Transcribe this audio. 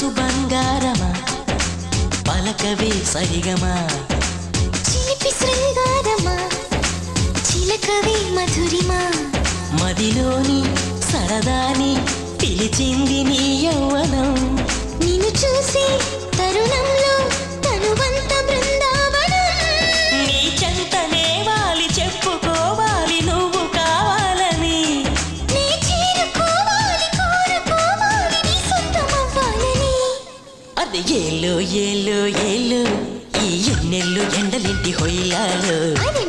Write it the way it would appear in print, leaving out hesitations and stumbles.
మనసు బంగారమా పలకవే సరిగమా చిలిపి శృంగారమా చిలకవే మధురిమా మదిలోని సరదాని పిలిచింది నీ యౌవనం నిన్ను చూసి తరుణంలో తనువంత బృందావనం నీ చెంతనే వాలి చెప్పుకోవాలి నువ్వు కావాలని నీ చేరుకోవాలి కోరుకోవాలి నీ సొంతమవ్వాలని అది ఏలో ఏలో ఏలో ఈ ఎన్నెల్లు ఎండలింటి హొయ్యాలో అది